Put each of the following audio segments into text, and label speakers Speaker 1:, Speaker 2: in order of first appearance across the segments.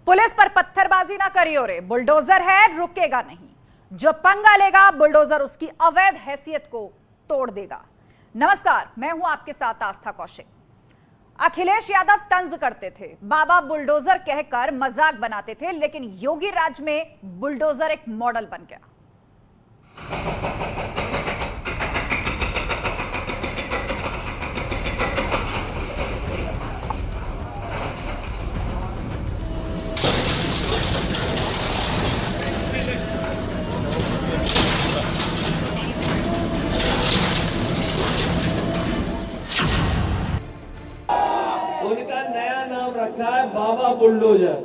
Speaker 1: Police पर पत्थरबाजी ना करियो रे, बुलडोजर है रुकेगा नहीं। जो पंगा लेगा बुलडोजर उसकी अवैध हैसियत को तोड़ देगा। नमस्कार, मैं हूं आपके साथ आस्था कौशिक। अखिलेश यादव तंज करते थे, बाबा बुलडोजर कहकर मजाक बनाते थे, लेकिन योगी राज में बुलडोजर एक मॉडल बन गया।
Speaker 2: उनका नया नाम रखा है बाबा बुलडोजर।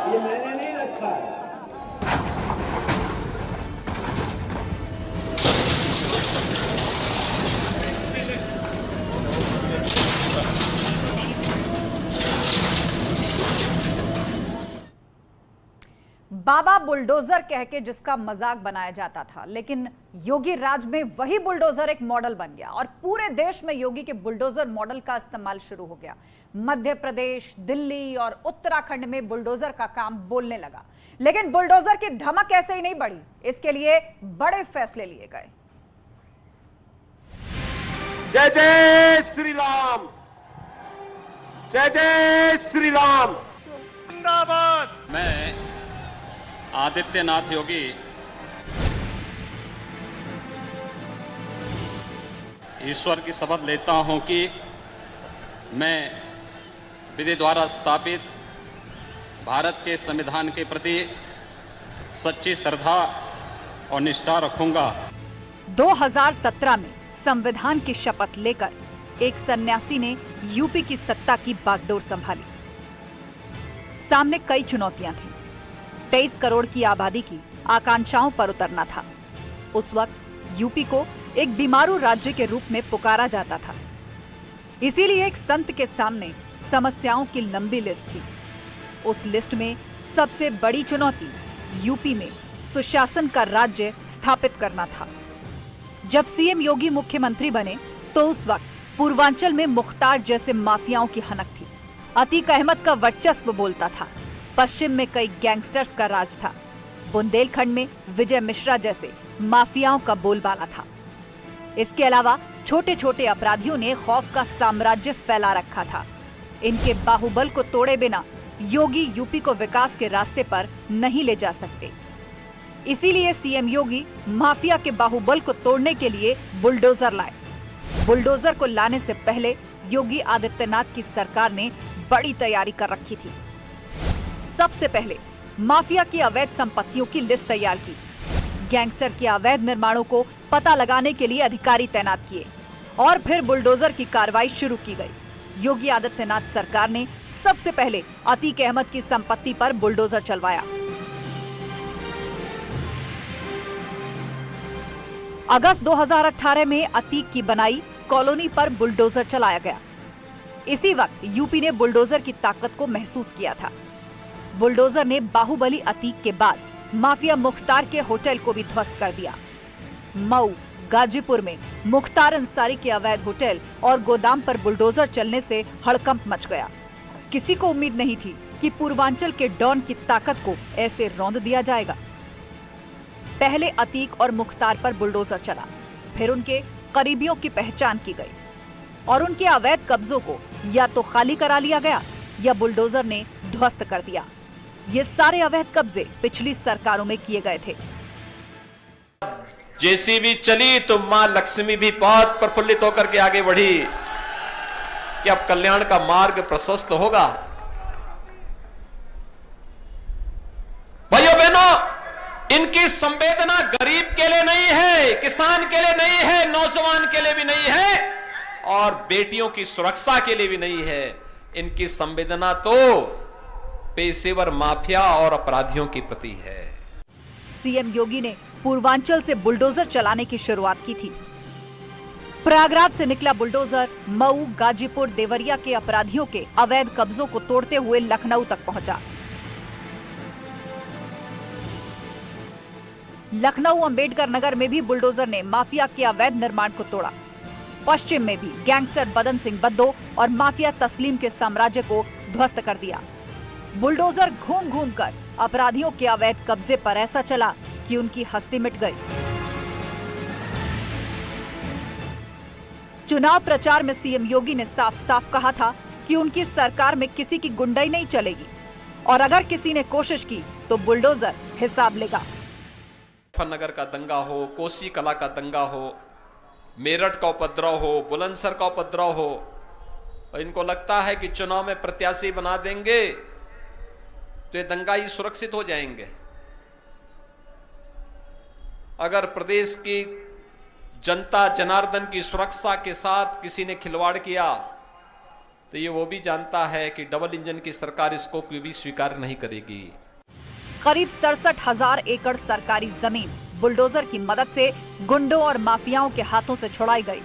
Speaker 2: ये मैंने नहीं रखा है।
Speaker 1: बाबा बुलडोजर कह के जिसका मजाक बनाया जाता था, लेकिन योगी राज में वही बुलडोजर एक मॉडल बन गया और पूरे देश में योगी के बुलडोजर मॉडल का इस्तेमाल शुरू हो गया। मध्य प्रदेश, दिल्ली और उत्तराखंड में बुलडोजर का काम बोलने लगा। लेकिन बुलडोजर की धमक ऐसे ही नहीं बढ़ी, इसके लिए बड़े फैसले लिए गए।
Speaker 3: जय जय श्री राम, जय जय श्री राम।
Speaker 4: जिंदाबाद। मैं आदित्यनाथ योगी ईश्वर की शपथ लेता हूं कि मैं विधि द्वारा स्थापित भारत के संविधान के प्रति सच्ची श्रद्धा और निष्ठा रखूंगा।
Speaker 1: 2017 में संविधान की शपथ लेकर एक सन्यासी ने यूपी की सत्ता की बागडोर संभाली। सामने कई चुनौतियां थीं। 23 करोड़ की आबादी की आकांक्षाओं पर उतरना था। उस वक्त यूपी को एक बीमारू राज्य के रूप में पुकारा जाता था। इसीलिए एक संत के सामने समस्याओं की लंबी लिस्ट थी। उस लिस्ट में सबसे बड़ी चुनौती यूपी में सुशासन का राज्य स्थापित करना था। जब सीएम योगी मुख्यमंत्री बने तो उस वक्त पूर्वांचल में मुख्तार जैसे माफियाओं की हनक थी। अतीक अहमद का वर्चस्व बोलता था। पश्चिम में कई गैंगस्टर्स का राज था। बुंदेलखंड में विजय मिश्रा जैसे माफियाओं का बोलबाला था। इसके अलावा छोटे छोटे अपराधियों ने खौफ का साम्राज्य फैला रखा था। इनके बाहुबल को तोड़े बिना योगी यूपी को विकास के रास्ते पर नहीं ले जा सकते। इसीलिए सीएम योगी माफिया के बाहुबल को तोड़ने के लिए बुलडोजर लाए। बुलडोजर को लाने से पहले योगी आदित्यनाथ की सरकार ने बड़ी तैयारी कर रखी थी। सबसे पहले माफिया की अवैध संपत्तियों की लिस्ट तैयार की। गैंगस्टर के अवैध निर्माणों को पता लगाने के लिए अधिकारी तैनात किए और फिर बुलडोजर की कार्रवाई शुरू की गई। योगी आदित्यनाथ सरकार ने सबसे पहले अतीक अहमद की संपत्ति पर बुलडोजर चलवाया। अगस्त 2018 में अतीक की बनाई कॉलोनी पर बुलडोजर चलाया गया। इसी वक्त यूपी ने बुलडोजर की ताकत को महसूस किया था। बुलडोजर ने बाहुबली अतीक के बाद माफिया मुख्तार के होटल को भी ध्वस्त कर दिया। मऊ, गाजीपुर में मुख्तार अंसारी के अवैध होटल और गोदाम पर बुलडोजर चलने से हड़कंप मच गया। किसी को उम्मीद नहीं थी कि पूर्वांचल के डॉन की ताकत को ऐसे रौंद दिया जाएगा। पहले अतीक और मुख्तार पर बुलडोजर चला, फिर उनके करीबियों की पहचान की गई और उनके अवैध कब्जों को या तो खाली करा लिया गया या बुलडोजर ने ध्वस्त कर दिया। ये सारे अवैध कब्जे पिछली सरकारों में किए गए थे।
Speaker 3: जेसीबी चली तो मां लक्ष्मी भी बहुत प्रफुल्लित होकर के आगे बढ़ी कि अब कल्याण का मार्ग प्रशस्त होगा। भाइयों बहनों, इनकी संवेदना गरीब के लिए नहीं है, किसान के लिए नहीं है, नौजवान के लिए भी नहीं है और बेटियों की सुरक्षा के लिए भी नहीं है। इनकी संवेदना तो पेशेवर माफिया और अपराधियों के प्रति है।
Speaker 1: सीएम योगी ने पूर्वांचल से बुलडोजर चलाने की शुरुआत की थी। प्रयागराज से निकला बुलडोजर मऊ, गाजीपुर, देवरिया के अपराधियों के अवैध कब्जों को तोड़ते हुए लखनऊ तक पहुंचा। लखनऊ अंबेडकर नगर में भी बुलडोजर ने माफिया के अवैध निर्माण को तोड़ा। पश्चिम में भी गैंगस्टर बदन सिंह बद्दो और माफिया तस्लीम के साम्राज्य को ध्वस्त कर दिया। बुलडोजर घूम घूम कर अपराधियों के अवैध कब्जे पर ऐसा चला कि उनकी हस्ती मिट गई। चुनाव प्रचार में सीएम योगी ने साफ साफ कहा था कि उनकी सरकार में किसी की गुंडाई नहीं चलेगी और अगर किसी ने कोशिश की तो बुलडोजर हिसाब लेगा।
Speaker 3: मुजफ्फरनगर का दंगा हो, कोसी कला का दंगा हो, मेरठ का उपद्रव हो, बुलंदशहर का उपद्रव हो, और इनको लगता है कि चुनाव में प्रत्याशी बना देंगे तो ये दंगाई सुरक्षित हो जाएंगे। अगर प्रदेश की जनता जनार्दन की सुरक्षा के साथ किसी ने खिलवाड़ किया तो ये वो भी जानता है कि डबल इंजन की सरकार इसको कोई भी स्वीकार नहीं करेगी।
Speaker 1: करीब 67,000 एकड़ सरकारी जमीन बुलडोजर की मदद से गुंडों और माफियाओं के हाथों से छुड़ाई गई।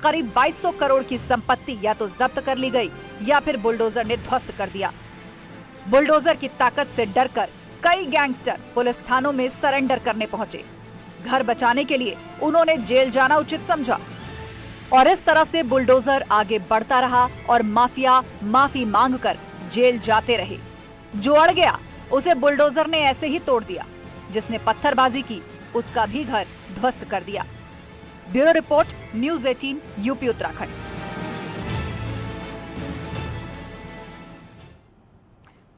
Speaker 1: करीब 2200 करोड़ की संपत्ति या तो जब्त कर ली गई या फिर बुलडोजर ने ध्वस्त कर दिया। बुलडोजर की ताकत से डरकर कई गैंगस्टर पुलिस थानों में सरेंडर करने पहुंचे। घर बचाने के लिए उन्होंने जेल जाना उचित समझा और इस तरह से बुलडोजर आगे बढ़ता रहा और माफिया माफी मांगकर जेल जाते रहे। जो अड़ गया उसे बुलडोजर ने ऐसे ही तोड़ दिया। जिसने पत्थरबाजी की उसका भी घर ध्वस्त कर दिया। Bureau report, news 18, UP Uttarakhand.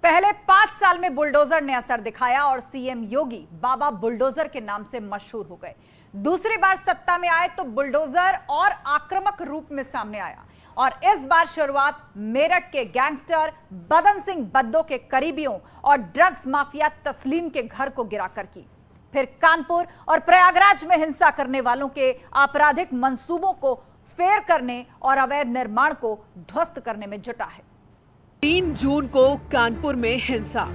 Speaker 1: पहले 5 साल में बुलडोजर ने असर दिखाया और सीएम योगी बाबा बुलडोजर के नाम से मशहूर हो गए। दूसरी बार सत्ता में आए तो बुलडोजर और आक्रामक रूप में सामने आया और इस बार शुरुआत मेरठ के गैंगस्टर बदन सिंह बद्दो के करीबियों और ड्रग्स माफिया तस्लीम के घर को गिराकर की। फिर कानपुर और प्रयागराज में हिंसा करने वालों के आपराधिक मंसूबों को फेर करने और अवैध निर्माण को ध्वस्त करने में जुटा है।
Speaker 5: 3 जून को कानपुर में हिंसा।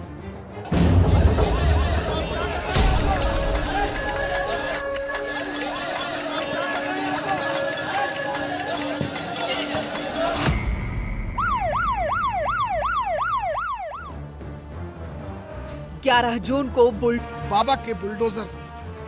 Speaker 5: जून को
Speaker 6: बाबा के बुलडोजर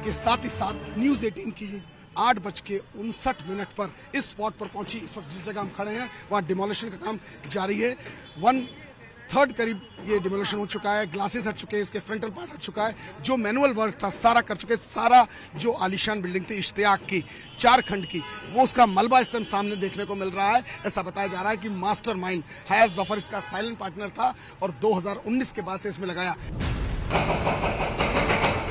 Speaker 6: के साथ ही साथ न्यूज़ 18 की 8:59 पर इस स्पॉट पर पहुंची। इस वक्त जिस जगह हम खड़े हैं वहां डिमोलिशन का काम जारी है। 1/3 करीब ये डिमोलिशन हो चुका है। ग्लासेस हट चुके हैं, इसके फ्रंटल पार्ट हट चुका है। जो मैनुअल वर्क था सारा कर चुके हैं। सारा जो आलीशान बिल्डिंग थी इश्तियाक की 4 खंड की, वो उसका मलबा इस टाइम सामने देखने को मिल रहा है। ऐसा बताया जा रहा है कि मास्टरमाइंड हयात जफर इसका साइलेंट पार्टनर था और 2019 के बाद से इसमें लगाया।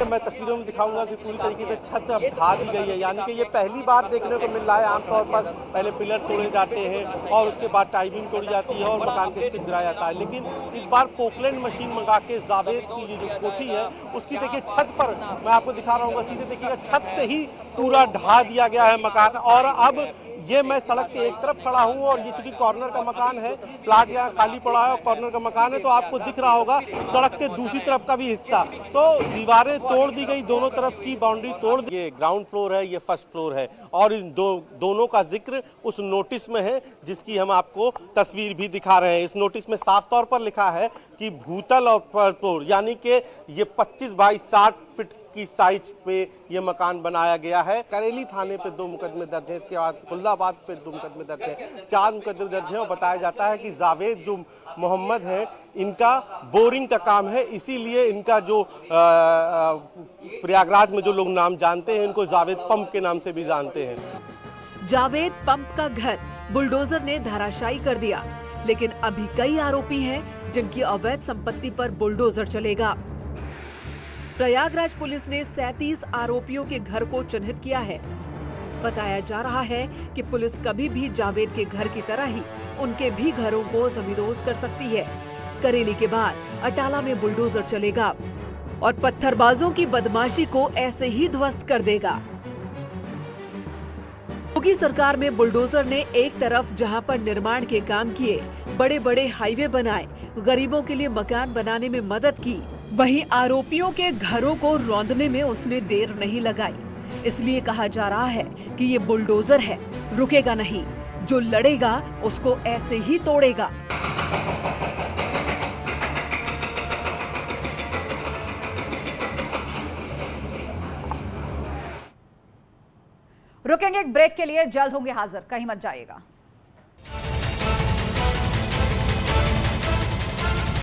Speaker 7: मैं तस्वीरों में दिखाऊंगा कि पूरी तरीके से छत अब ढा दी गई है, यानी कि ये पहली बार देखने को मिल रहा है। आमतौर पर पहले पिलर तोड़े जाते हैं और उसके बाद टाइबिंग तोड़ी जाती है और मकान के स्टिक गिराया जाता है, लेकिन इस बार पोकलैंड मशीन मंगा के जावेद की जो कोठी है उसकी देखिए छत पर, मैं आपको दिखा रहा हूँ, सीधे देखिएगा छत से ही पूरा ढा दिया गया है मकान। और अब ये मैं सड़क के एक तरफ खड़ा हूँ और ये चूंकि कॉर्नर का मकान है, प्लाट यहाँ खाली पड़ा है और कॉर्नर का मकान है, तो आपको दिख रहा होगा सड़क के दूसरी तरफ का भी हिस्सा। तो दीवारें तोड़ दी गई, दोनों तरफ की बाउंड्री तोड़ दी। ये ग्राउंड फ्लोर है, ये फर्स्ट फ्लोर है और इन दोनों का जिक्र उस नोटिस में है जिसकी हम आपको तस्वीर भी दिखा रहे हैं। इस नोटिस में साफ तौर पर लिखा है कि भूतल और फ्लोर, यानी कि ये 25 बाई 60 फीट की साइज पे ये मकान बनाया गया है। करेली थाने पे 2 मुकदमे दर्ज है, इसके बाद खुल्दाबाद पे 2 मुकदमे दर्ज है, 4 मुकदमे दर्ज है। और बताया जाता है कि जावेद जो मोहम्मद है, इनका बोरिंग का काम है, इसीलिए इनका जो प्रयागराज में जो लोग नाम जानते हैं इनको जावेद पंप के नाम से भी जानते हैं।
Speaker 5: जावेद पंप का घर बुलडोजर ने धराशायी कर दिया, लेकिन अभी कई आरोपी हैं जिनकी अवैध संपत्ति पर बुलडोजर चलेगा। प्रयागराज पुलिस ने 37 आरोपियों के घर को चिन्हित किया है। बताया जा रहा है कि पुलिस कभी भी जावेद के घर की तरह ही उनके भी घरों को जमींदोज कर सकती है। करेली के बाद अटाला में बुलडोजर चलेगा और पत्थरबाजों की बदमाशी को ऐसे ही ध्वस्त कर देगा। योगी सरकार में बुलडोजर ने एक तरफ जहां पर निर्माण के काम किए, बड़े बड़े हाईवे बनाए, गरीबों के लिए मकान बनाने में मदद की, वहीं आरोपियों के घरों को रौंदने में उसने देर नहीं लगाई। इसलिए कहा जा रहा है कि ये बुलडोजर है, रुकेगा नहीं, जो लड़ेगा उसको ऐसे ही तोड़ेगा।
Speaker 1: रुकेंगे एक ब्रेक के लिए, जल्द होंगे हाजिर, कहीं मत जाइएगा।